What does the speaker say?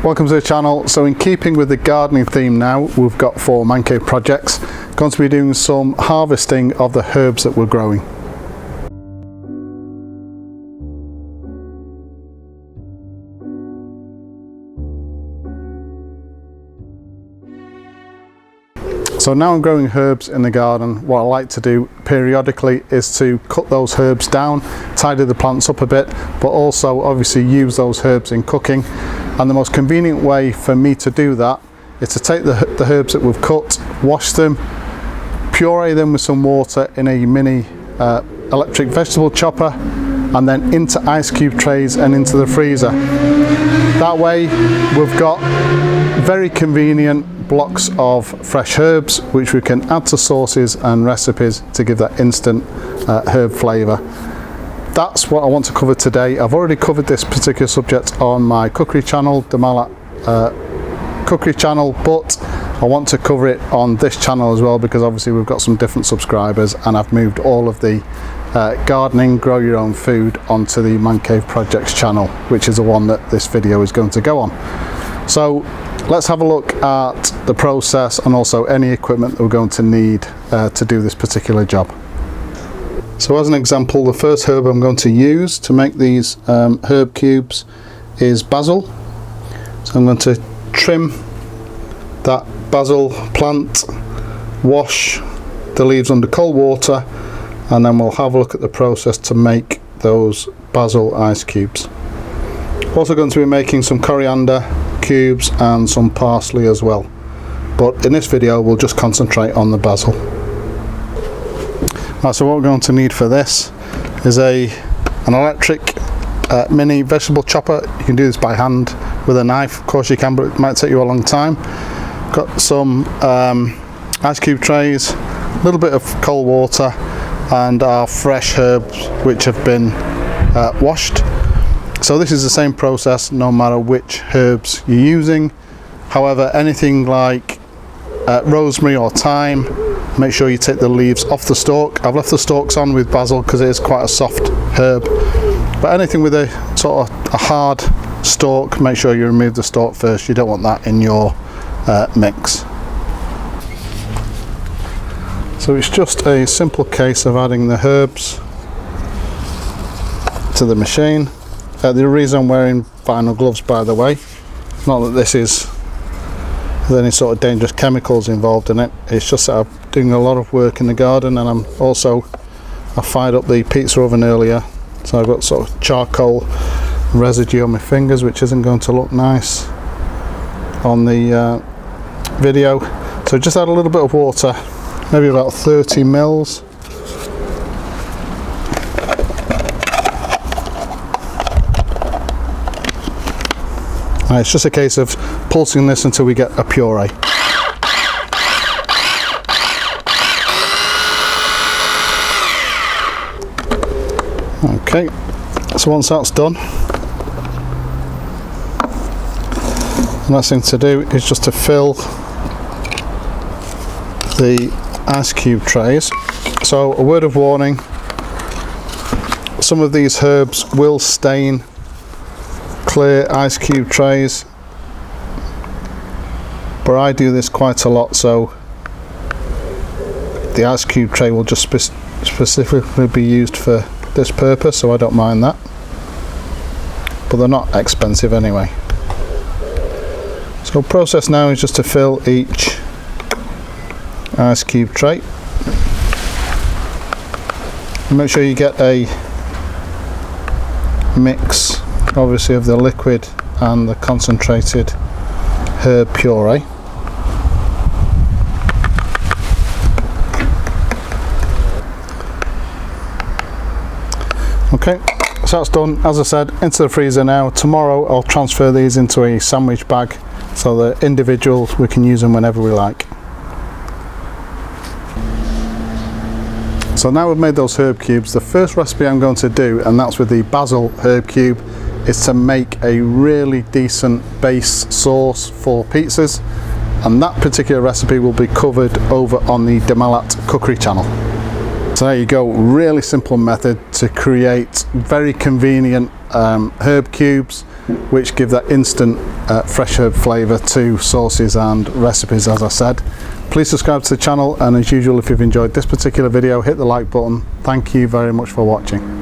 Welcome to the channel. So in keeping with the gardening theme now, we've got for Man Cave Projects, going to be doing some harvesting of the herbs that we're growing. So now I'm growing herbs in the garden. What I like to do periodically is to cut those herbs down, tidy the plants up a bit, but also obviously use those herbs in cooking. And the most convenient way for me to do that is to take the herbs that we've cut, wash them, puree them with some water in a mini electric vegetable chopper, and then into ice cube trays and into the freezer. That way we've got very convenient blocks of fresh herbs which we can add to sauces and recipes to give that instant herb flavour. That's what I want to cover today. I've already covered this particular subject on my cookery channel, the Mallat cookery channel, but I want to cover it on this channel as well because obviously we've got some different subscribers, and I've moved all of the gardening, grow your own food onto the Man Cave Projects channel, which is the one that this video is going to go on. So let's have a look at the process and also any equipment that we're going to need to do this particular job. So as an example, the first herb I'm going to use to make these herb cubes is basil. So I'm going to trim that basil plant, wash the leaves under cold water, and then we'll have a look at the process to make those basil ice cubes. Also going to be making some coriander cubes and some parsley as well, but in this video we'll just concentrate on the basil. Right, so what we're going to need for this is an electric mini vegetable chopper. You can do this by hand with a knife, of course you can, but it might take you a long time. Got some ice cube trays, a little bit of cold water, and our fresh herbs which have been washed. So this is the same process no matter which herbs you're using. However, anything like rosemary or thyme, make sure you take the leaves off the stalk. I've left the stalks on with basil because it is quite a soft herb, but anything with a sort of a hard stalk, make sure you remove the stalk first. You don't want that in your mix. So it's just a simple case of adding the herbs to the machine. The reason I'm wearing vinyl gloves, by the way, not that this is there's any sort of dangerous chemicals involved in it, it's just that I'm doing a lot of work in the garden, and I fired up the pizza oven earlier, so I've got sort of charcoal residue on my fingers which isn't going to look nice on the video. So just add a little bit of water, maybe about 30 mils. And it's just a case of pulsing this until we get a puree. Okay, so once that's done, the next thing to do is just to fill the ice cube trays. So a word of warning, some of these herbs will stain clear ice cube trays, but I do this quite a lot, so the ice cube tray will just specifically be used for this purpose, so I don't mind that, but they're not expensive anyway. So process now is just to fill each ice cube tray, and make sure you get a mix obviously of the liquid and the concentrated herb puree. Okay, so that's done. As I said, into the freezer now. Tomorrow I'll transfer these into a sandwich bag so that individuals, we can use them whenever we like. So now we've made those herb cubes, the first recipe I'm going to do, and that's with the basil herb cube, is to make a really decent base sauce for pizzas, and that particular recipe will be covered over on the Mallat cookery channel. So there you go, really simple method to create very convenient herb cubes which give that instant fresh herb flavour to sauces and recipes, as I said. Please subscribe to the channel, and as usual, if you've enjoyed this particular video, hit the like button. Thank you very much for watching.